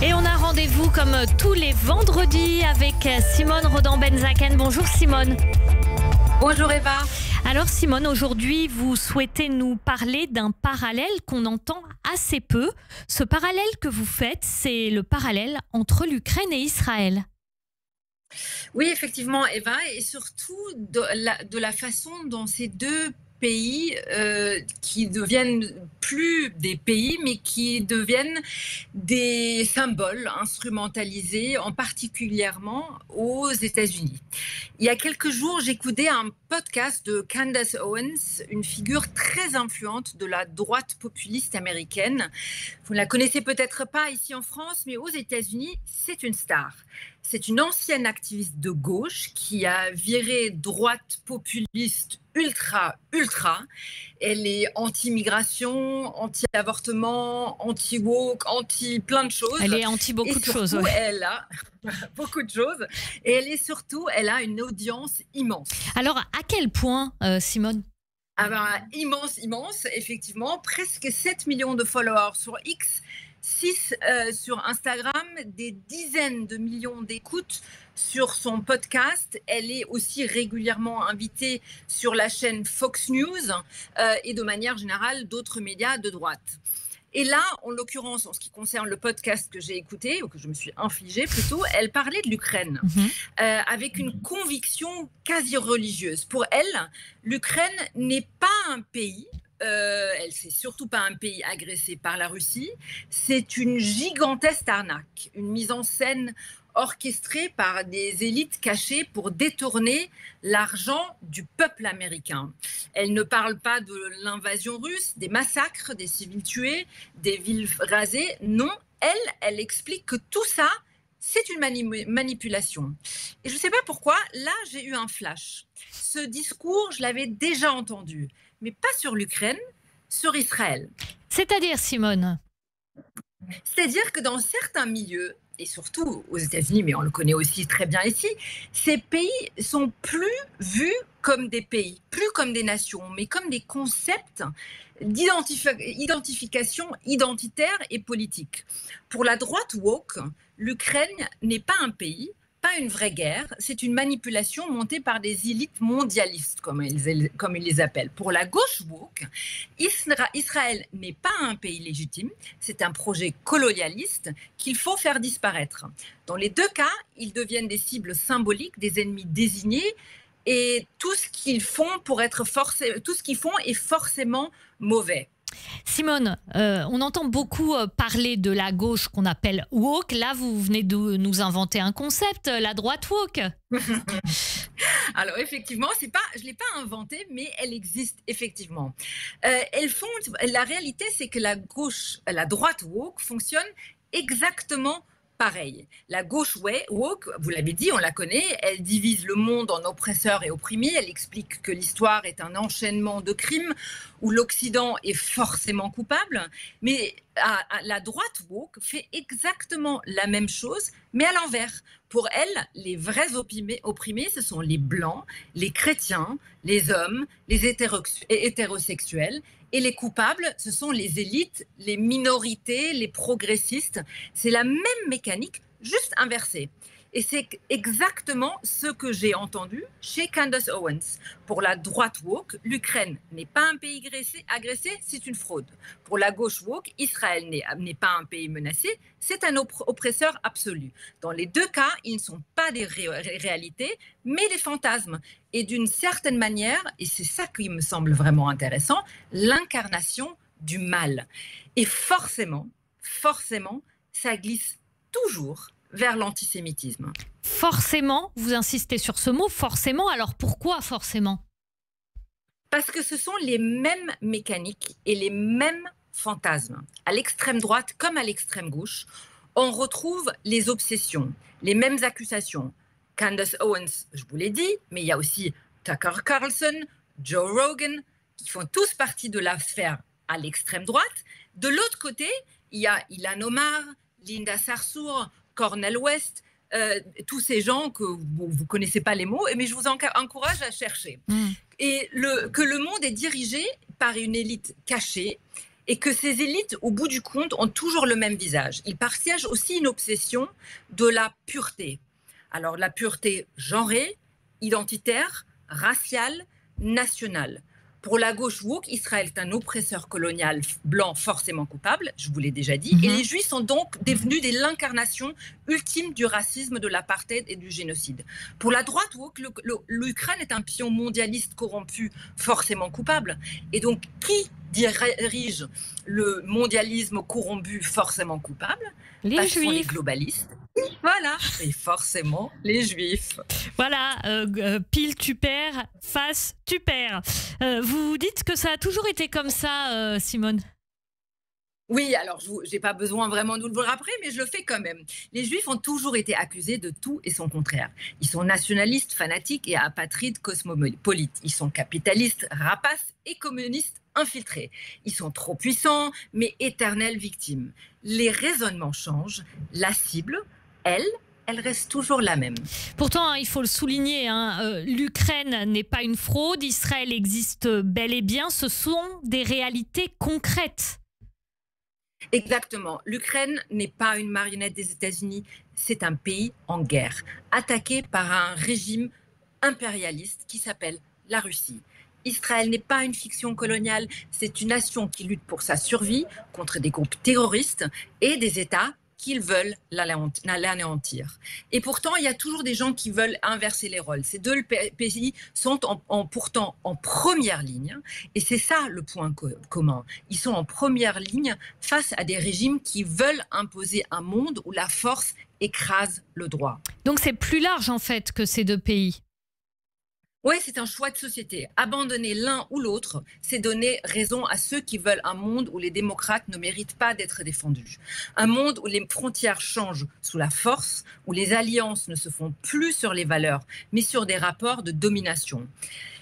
Et on a rendez-vous comme tous les vendredis avec Simone Rodan-Benzaken. Bonjour Simone. Bonjour Eva. Alors Simone, aujourd'hui vous souhaitez nous parler d'un parallèle qu'on entend assez peu. Ce parallèle que vous faites, c'est le parallèle entre l'Ukraine et Israël. Oui, effectivement Eva, et surtout de la façon dont ces deux pays qui deviennent plus des pays, mais qui deviennent des symboles instrumentalisés, en particulièrement aux États-Unis. Il y a quelques jours, j'écoutais un podcast de Candace Owens, une figure très influente de la droite populiste américaine. Vous ne la connaissez peut-être pas ici en France, mais aux États-Unis, c'est une star. C'est une ancienne activiste de gauche qui a viré droite populiste ultra. Elle est anti-immigration, anti-avortement, anti-woke, anti-plein de choses. Elle est anti beaucoup de choses. Ouais. Elle a beaucoup de choses. Et elle a une audience immense. Alors, à quel point, Simone ? Ah ben, immense, effectivement. Presque 7 millions de followers sur X. 6 sur Instagram, des dizaines de millions d'écoutes sur son podcast. Elle est aussi régulièrement invitée sur la chaîne Fox News et de manière générale d'autres médias de droite. Et là, en l'occurrence, en ce qui concerne le podcast que j'ai écouté, ou que je me suis infligé plutôt, elle parlait de l'Ukraine avec une conviction quasi religieuse. Pour elle, l'Ukraine n'est pas un pays. C'est surtout pas un pays agressé par la Russie. C'est une gigantesque arnaque, une mise en scène orchestrée par des élites cachées pour détourner l'argent du peuple américain. Elle ne parle pas de l'invasion russe, des massacres, des civils tués, des villes rasées. Non, elle explique que tout ça, c'est une manipulation. Et je ne sais pas pourquoi, là, j'ai eu un flash. Ce discours, je l'avais déjà entendu, mais pas sur l'Ukraine, sur Israël. C'est-à-dire, Simone ? C'est-à-dire que dans certains milieux, et surtout aux États-Unis, mais on le connaît aussi très bien ici, ces pays sont plus vus comme des pays, plus comme des nations, mais comme des concepts d'identification identitaire et politique. Pour la droite woke, l'Ukraine n'est pas un pays, pas une vraie guerre, c'est une manipulation montée par des élites mondialistes, comme ils les appellent. Pour la gauche woke, Israël n'est pas un pays légitime, c'est un projet colonialiste qu'il faut faire disparaître. Dans les deux cas, ils deviennent des cibles symboliques, des ennemis désignés, et tout ce qu'ils font est forcément mauvais. Simone, on entend beaucoup parler de la gauche qu'on appelle woke. Là, vous venez de nous inventer un concept, la droite woke. Alors effectivement, je ne l'ai pas inventée, mais elle existe effectivement. La réalité, c'est que la droite woke fonctionne exactement pareil. La gauche woke, vous l'avez dit, on la connaît, elle divise le monde en oppresseurs et opprimés, elle explique que l'histoire est un enchaînement de crimes où l'Occident est forcément coupable, mais la droite woke fait exactement la même chose, mais à l'envers. Pour elle, les vrais opprimés, ce sont les blancs, les chrétiens, les hommes, les hétérosexuels. Et les coupables, ce sont les élites, les minorités, les progressistes. C'est la même mécanique, juste inversée. Et c'est exactement ce que j'ai entendu chez Candace Owens. Pour la droite woke, l'Ukraine n'est pas un pays agressé, c'est une fraude. Pour la gauche woke, Israël n'est pas un pays menacé, c'est un oppresseur absolu. Dans les deux cas, ils ne sont pas des réalités, mais des fantasmes. Et d'une certaine manière, et c'est ça qui me semble vraiment intéressant, l'incarnation du mal. Et forcément, ça glisse toujours vers l'antisémitisme. Forcément, vous insistez sur ce mot, forcément. Alors pourquoi forcément ? Parce que ce sont les mêmes mécaniques et les mêmes fantasmes. À l'extrême droite comme à l'extrême gauche, on retrouve les obsessions, les mêmes accusations. Candace Owens, je vous l'ai dit, mais il y a aussi Tucker Carlson, Joe Rogan, qui font tous partie de l'affaire à l'extrême droite. De l'autre côté, il y a Ilhan Omar, Linda Sarsour, Cornel West, tous ces gens que vous ne connaissez pas les mots, mais je vous encourage à chercher. Et que le monde est dirigé par une élite cachée et que ces élites, au bout du compte, ont toujours le même visage. Ils partagent aussi une obsession de la pureté. Alors, la pureté genrée, identitaire, raciale, nationale. Pour la gauche woke, Israël est un oppresseur colonial blanc forcément coupable, je vous l'ai déjà dit, et les Juifs sont donc devenus l'incarnation ultime du racisme, de l'apartheid et du génocide. Pour la droite woke, l'Ukraine est un pion mondialiste corrompu forcément coupable. Et donc, qui dirige le mondialisme corrompu forcément coupable? Les Juifs. Ce sont les globalistes. Voilà, et forcément les Juifs. Voilà, pile tu perds, face tu perds. Vous dites que ça a toujours été comme ça, Simone? Oui, alors je n'ai pas besoin vraiment de vous le rappeler, mais je le fais quand même. Les Juifs ont toujours été accusés de tout et son contraire. Ils sont nationalistes, fanatiques et apatrides cosmopolites. Ils sont capitalistes, rapaces et communistes infiltrés. Ils sont trop puissants, mais éternelles victimes. Les raisonnements changent. La cible, elle reste toujours la même. Pourtant, il faut le souligner, l'Ukraine n'est pas une fraude, Israël existe bel et bien, ce sont des réalités concrètes. Exactement. L'Ukraine n'est pas une marionnette des États-Unis, c'est un pays en guerre, attaqué par un régime impérialiste qui s'appelle la Russie. Israël n'est pas une fiction coloniale, c'est une nation qui lutte pour sa survie contre des groupes terroristes et des États qu'ils veulent l'anéantir. Et pourtant, il y a toujours des gens qui veulent inverser les rôles. Ces deux pays sont pourtant en première ligne, et c'est ça le point commun. Ils sont en première ligne face à des régimes qui veulent imposer un monde où la force écrase le droit. Donc c'est plus large en fait que ces deux pays. Oui, c'est un choix de société. Abandonner l'un ou l'autre, c'est donner raison à ceux qui veulent un monde où les démocrates ne méritent pas d'être défendus. Un monde où les frontières changent sous la force, où les alliances ne se font plus sur les valeurs, mais sur des rapports de domination.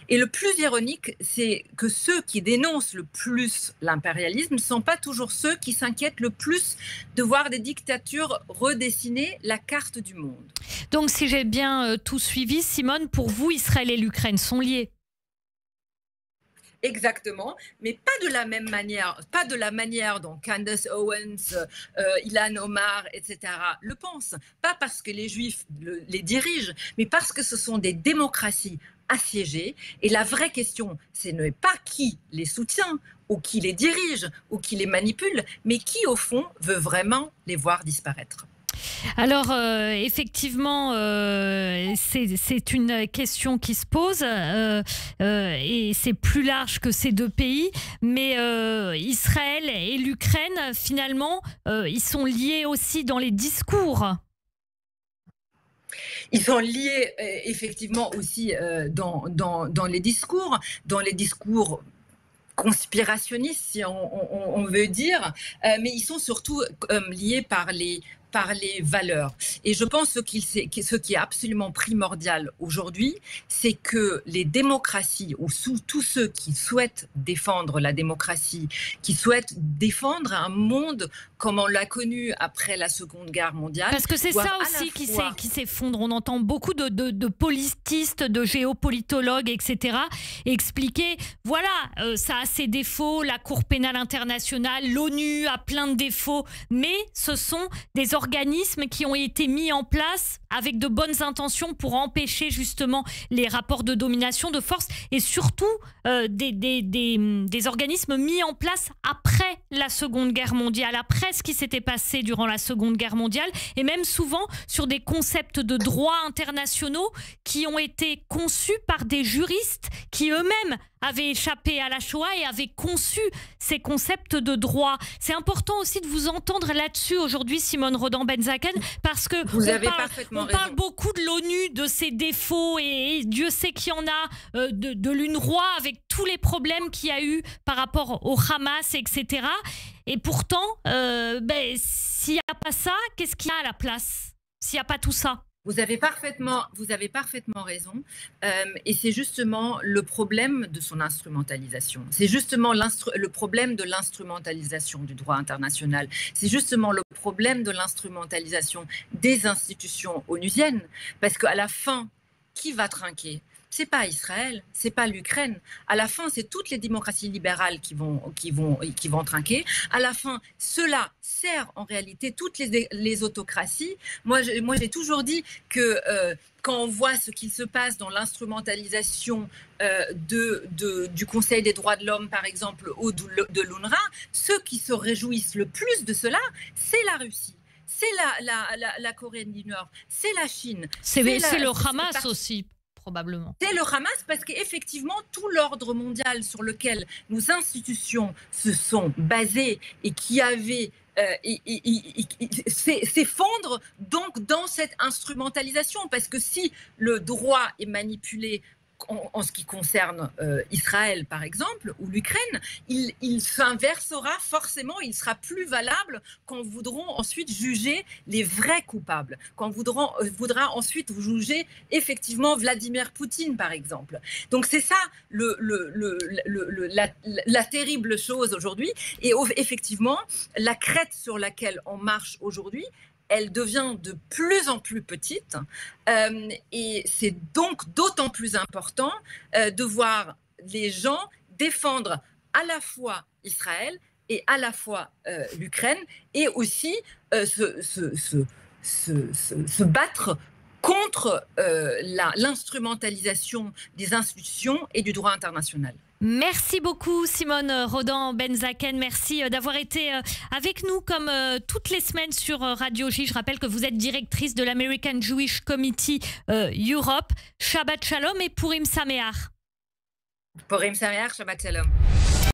Et le plus ironique, c'est que ceux qui dénoncent le plus l'impérialisme ne sont pas toujours ceux qui s'inquiètent le plus de voir des dictatures redessiner la carte du monde. Donc, si j'ai bien tout suivi, Simone, pour vous, Israël et l'Ukraine sont liés? Exactement, mais pas de la manière dont Candace Owens, Ilhan Omar, etc. le pensent. Pas parce que les Juifs les dirigent, mais parce que ce sont des démocraties assiégées. Et la vraie question, ce n'est pas qui les soutient, ou qui les dirige, ou qui les manipule, mais qui, au fond, veut vraiment les voir disparaître. Alors, effectivement, c'est une question qui se pose et c'est plus large que ces deux pays. Mais Israël et l'Ukraine, finalement, ils sont liés aussi dans les discours. Ils sont liés effectivement aussi dans les discours conspirationnistes, si on veut dire, mais ils sont surtout liés par les valeurs. Et je pense que ce qui est absolument primordial aujourd'hui, c'est que les démocraties, ou tous ceux qui souhaitent défendre la démocratie, qui souhaitent défendre un monde comme on l'a connu après la Seconde Guerre mondiale. Parce que c'est ça aussi qui s'effondre. On entend beaucoup de politistes, de géopolitologues, etc. expliquer, voilà, ça a ses défauts, la Cour pénale internationale, l'ONU a plein de défauts, mais ce sont des organismes qui ont été mis en place avec de bonnes intentions pour empêcher justement les rapports de domination, de force, et surtout des organismes mis en place après la Seconde Guerre mondiale, après ce qui s'était passé durant la Seconde Guerre mondiale, et même souvent sur des concepts de droit internationaux qui ont été conçus par des juristes qui eux-mêmes avaient échappé à la Shoah et avaient conçu ces concepts de droit. C'est important aussi de vous entendre là-dessus aujourd'hui, Simone Rodan-Benzaken, parce que on parle beaucoup de l'ONU, de ses défauts, et Dieu sait qu'il y en a, de l'UNRWA, avec tous les problèmes qu'il y a eu par rapport au Hamas, etc. Et pourtant, s'il n'y a pas ça, qu'est-ce qu'il y a à la place? S'il n'y a pas tout ça? Vous avez parfaitement raison. Et c'est justement le problème de son instrumentalisation. C'est justement le problème de l'instrumentalisation du droit international. C'est justement le problème de l'instrumentalisation des institutions onusiennes. Parce qu'à la fin, qui va trinquer? c'est pas Israël, c'est pas l'Ukraine. À la fin, c'est toutes les démocraties libérales qui vont trinquer. À la fin, cela sert en réalité toutes les autocraties. Moi, j'ai toujours dit que quand on voit ce qui se passe dans l'instrumentalisation du Conseil des droits de l'homme, par exemple, ou de l'UNRWA, ceux qui se réjouissent le plus de cela, c'est la Russie. C'est la Corée du Nord, c'est la Chine. C'est le Hamas aussi, probablement. C'est le Hamas parce qu'effectivement, tout l'ordre mondial sur lequel nos institutions se sont basées et qui avait s'effondre donc dans cette instrumentalisation. Parce que si le droit est manipulé en ce qui concerne Israël, par exemple, ou l'Ukraine, il s'inversera forcément, il sera plus valable quand voudront ensuite juger les vrais coupables, quand voudra ensuite juger effectivement Vladimir Poutine, par exemple. Donc c'est ça la terrible chose aujourd'hui. Et effectivement, la crête sur laquelle on marche aujourd'hui, elle devient de plus en plus petite et c'est donc d'autant plus important de voir les gens défendre à la fois Israël et à la fois l'Ukraine et aussi se battre contre l'instrumentalisation des institutions et du droit international. Merci beaucoup Simone Rodan-Benzaken, merci d'avoir été avec nous comme toutes les semaines sur Radio J. Je rappelle que vous êtes directrice de l'American Jewish Committee Europe. Shabbat Shalom et Purim Sameach. Purim Sameach, Shabbat Shalom.